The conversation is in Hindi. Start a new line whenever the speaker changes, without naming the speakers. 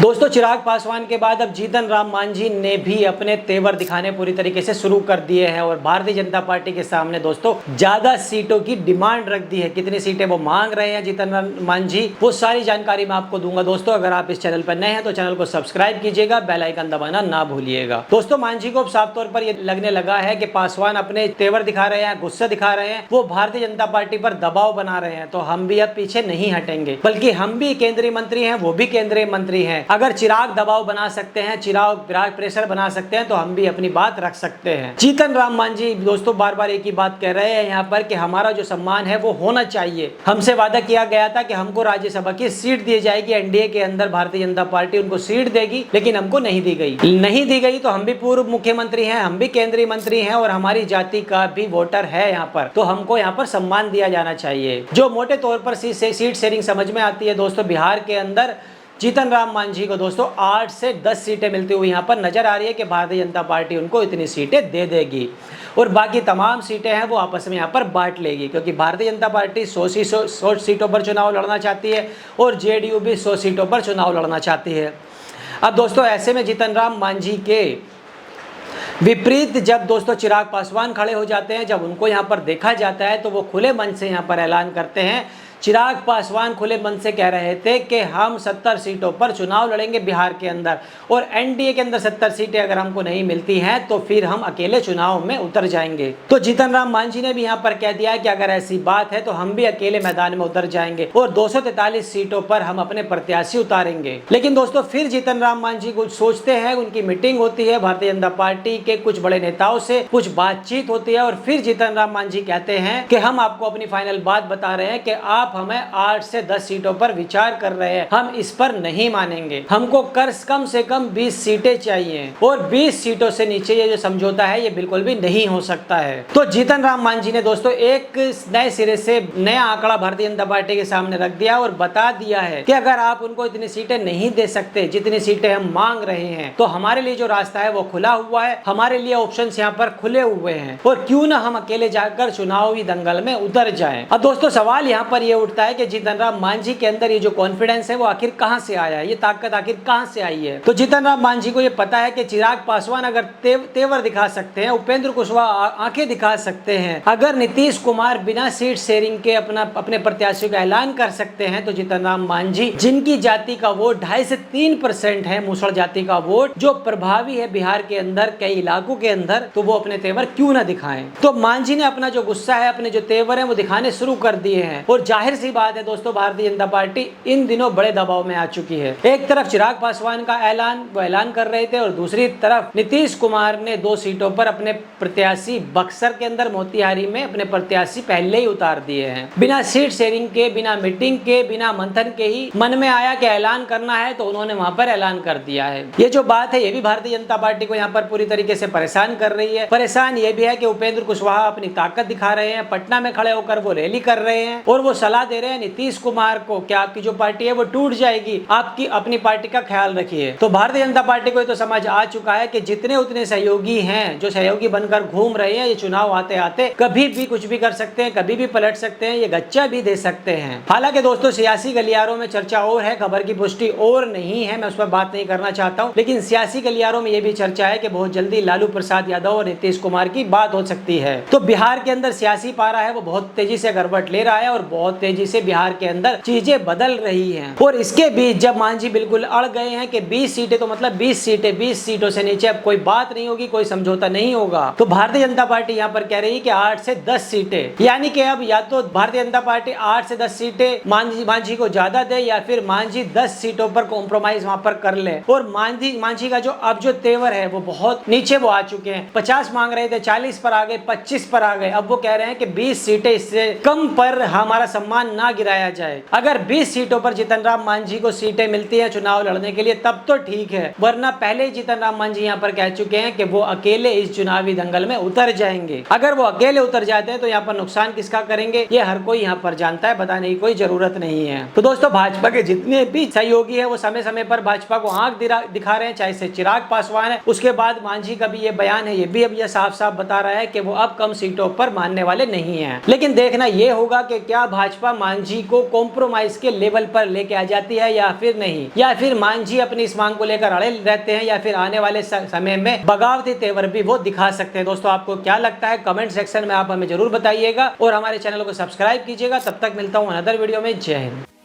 दोस्तों चिराग पासवान के बाद अब जीतन राम मांझी ने भी अपने तेवर दिखाने पूरी तरीके से शुरू कर दिए हैं और भारतीय जनता पार्टी के सामने दोस्तों ज्यादा सीटों की डिमांड रख दी है। कितनी सीटें वो मांग रहे हैं जीतन राम मांझी, वो सारी जानकारी मैं आपको दूंगा। दोस्तों अगर आप इस चैनल पर नए हैं तो चैनल को सब्सक्राइब कीजिएगा, बेल आइकन दबाना ना भूलिएगा। दोस्तों मांझी को अब साफ तौर पर ये लगने लगा है कि पासवान अपने तेवर दिखा रहे हैं, गुस्सा दिखा रहे हैं, वो भारतीय जनता पार्टी पर दबाव बना रहे हैं। तो हम भी अब पीछे नहीं हटेंगे, बल्कि हम भी केंद्रीय मंत्री हैं, वो भी केंद्रीय मंत्री हैं। अगर चिराग दबाव बना सकते हैं, चिराग प्रेशर बना सकते हैं, तो हम भी अपनी बात रख सकते हैं। जीतन राम मांझी दोस्तों बार बार एक ही बात कह रहे हैं यहाँ पर कि हमारा जो सम्मान है वो होना चाहिए। हमसे वादा किया गया था कि हमको राज्यसभा की सीट दी जाएगी, एनडीए के अंदर भारतीय जनता पार्टी उनको सीट देगी, लेकिन हमको नहीं दी गई। तो हम भी पूर्व मुख्यमंत्री हैं, हम भी केंद्रीय मंत्री हैं और हमारी जाति का भी वोटर है यहाँ पर, तो हमको यहाँ पर सम्मान दिया जाना चाहिए। जो मोटे तौर पर सीट शेयरिंग समझ में आती है दोस्तों, बिहार के अंदर जीतन राम मांझी को दोस्तों 8 से 10 सीटें मिलती हुई यहाँ पर नजर आ रही है कि भारतीय जनता पार्टी उनको इतनी सीटें दे देगी और बाकी तमाम सीटें हैं वो आपस में यहाँ पर बांट लेगी, क्योंकि भारतीय जनता पार्टी 100 सीटों पर चुनाव लड़ना चाहती है और जेडीयू भी 100 सीटों पर चुनाव लड़ना चाहती है। अब दोस्तों ऐसे में जीतन राम मांझी के विपरीत जब दोस्तों चिराग पासवान खड़े हो जाते हैं, जब उनको यहाँ पर देखा जाता है तो वो खुले मन से यहाँ पर ऐलान करते हैं। चिराग पासवान खुले मन से कह रहे थे कि हम 70 सीटों पर चुनाव लड़ेंगे बिहार के अंदर और एनडीए के अंदर 70 सीटें अगर हमको नहीं मिलती हैं तो फिर हम अकेले चुनाव में उतर जाएंगे। तो जीतन राम मांझी ने भी यहाँ पर कह दिया है कि अगर ऐसी बात है तो हम भी अकेले मैदान में उतर जाएंगे और 243 सीटों पर हम अपने प्रत्याशी उतारेंगे। लेकिन दोस्तों फिर जीतन राम मांझी कुछ सोचते हैं, उनकी मीटिंग होती है भारतीय जनता पार्टी के कुछ बड़े नेताओं से, कुछ बातचीत होती है और फिर जीतन राम मांझी कहते हैं कि हम आपको अपनी फाइनल बात बता रहे हैं कि आप हमें 8 से 10 सीटों पर विचार कर रहे हैं, हम इस पर नहीं मानेंगे, हमको कम से कम 20 सीटें चाहिए और 20 सीटों से नीचे ये जो समझौता है ये बिल्कुल भी नहीं हो सकता है। तो जीतन राम मांझी ने दोस्तों एक नए सिरे से नया आंकड़ा भारतीय जनता पार्टी के सामने रख दिया और बता दिया है कि अगर आप उनको इतनी सीटें नहीं दे सकते जितनी सीटें हम मांग रहे हैं तो हमारे लिए जो रास्ता है वो खुला हुआ है, हमारे लिए ऑप्शंस यहाँ पर खुले हुए हैं और क्यों ना हम अकेले जाकर चुनावी दंगल में उतर जाएं। अब दोस्तों सवाल यहाँ पर यह उठता है कि जीतन राम मांझी के अंदर ये जो कॉन्फिडेंस है वो आखिर कहां से आया है, ये ताकत आखिर कहां से आई है। तो जीतन राम मांझी को ये पता है कि चिराग पासवान अगर तेवर दिखा सकते हैं, उपेंद्र कुशवाहा आंखें दिखा सकते हैं, अगर नीतीश कुमार बिना सीट शेयरिंग के अपने प्रत्याशी का ऐलान कर सकते हैं, तो जीतन राम मांझी जिनकी जाति का वोट 2.5 से 3% है, मुसड़ जाति का वोट जो प्रभावी है बिहार के अंदर कई इलाकों के अंदर, तो वो अपने तेवर क्यों ना दिखाएं। तो मांझी ने अपना जो गुस्सा है, अपने जो तेवर है वो दिखाने शुरू कर दिए हैं और जाहिर सी बात है दोस्तों भारतीय जनता पार्टी इन दिनों बड़े दबाव में आ चुकी है। एक तरफ चिराग पासवान का ऐलान कर रहे थे और दूसरी तरफ नीतीश कुमार ने 2 सीटों पर अपने प्रत्याशी बक्सर के अंदर मोतिहारी में अपने प्रत्याशी पहले ही उतार दिए हैं। बिना सीट शेयरिंग के, बिना मीटिंग के, बिना मंथन के ही मन में आया कि ऐलान करना है तो उन्होंने वहां पर ऐलान कर दिया है। ये जो बात है ये भी भारतीय जनता पार्टी को यहाँ पर पूरी तरीके से परेशान कर रही है। परेशान ये भी है कि उपेंद्र कुशवाहा अपनी ताकत दिखा रहे हैं, पटना में खड़े होकर वो रैली कर रहे हैं और वो सलाह दे रहे हैं नीतीश कुमार को कि आपकी जो पार्टी है वो टूट जाएगी, आपकी अपनी पार्टी का ख्याल रखिए। तो भारतीय जनता पार्टी को ये तो समझ आ चुका है कि जितने उतने सहयोगी हैं, जो सहयोगी बनकर घूम रहे हैं, ये चुनाव आते आते कभी भी कुछ भी कर सकते हैं, कभी भी पलट सकते हैं, ये गच्चा भी दे सकते हैं। हालांकि दोस्तों सियासी गलियारों में चर्चा और है, खबर की पुष्टि और नहीं है, मैं उस पर बात नहीं करना चाहता हूँ, लेकिन सियासी गलियारों में ये भी चर्चा है कि बहुत जल्दी लालू प्रसाद यादव और नीतीश कुमार की बात हो सकती है। तो बिहार के अंदर सियासी पारा है वो बहुत तेजी से गड़बड़ ले रहा है और बहुत तेजी से बिहार के अंदर चीजें बदल रही हैं। और इसके बीच जब मांझी बिल्कुल अड़ गए हैं कि 20 सीटें तो मतलब 20 सीटों से नीचे अब कोई बात नहीं होगी, कोई समझौता नहीं होगा, तो भारतीय जनता पार्टी यहाँ पर कह रही है कि 8 से 10 सीटें, यानी कि अब या तो भारतीय जनता पार्टी 8 से 10 सीटें मांझी को ज्यादा दे या फिर मांझी 10 सीटों पर कॉम्प्रोमाइज वहां पर कर ले। और मांझी का जो तेवर है वो बहुत नीचे वो आ चुके हैं। 50 मांग रहे थे, 40 पर आ गए, 25 पर आ गए, अब वो कह रहे हैं कि 20 सीटें इससे कम पर हमारा सम्मान ना गिराया जाए। अगर 20 सीटों पर जीतन राम मांझी को सीटें मिलती हैं चुनाव लड़ने के लिए तब तो ठीक है, वरना पहले ही जीतन राम मांझी यहाँ पर कह चुके हैं कि वो अकेले इस चुनावी दंगल में उतर जाएंगे। अगर वो अकेले उतर जाते हैं तो यहाँ पर नुकसान किसका करेंगे ये हर कोई यहाँ पर जानता है, बताने की कोई जरूरत नहीं है। तो दोस्तों भाजपा के जितने भी सहयोगी है वो समय समय पर भाजपा को आंख दिखा रहे हैं, चाहे से चिराग पासवान है, उसके बाद मांझी का भी ये बयान है, ये भी अब ये साफ साफ बता रहा है कि वो अब कम सीटों पर मानने वाले नहीं है। लेकिन देखना ये होगा कि क्या भाजपा भाजपा मांझी को कॉम्प्रोमाइज के लेवल पर लेके आ जाती है या फिर नहीं, या फिर मांझी अपनी इस मांग को लेकर अड़े रहते हैं, या फिर आने वाले समय में बगावती तेवर भी वो दिखा सकते हैं। दोस्तों आपको क्या लगता है कमेंट सेक्शन में आप हमें जरूर बताइएगा और हमारे चैनल को सब्सक्राइब कीजिएगा। तब तक मिलता हूँ अनदर वीडियो में। जय हिंद।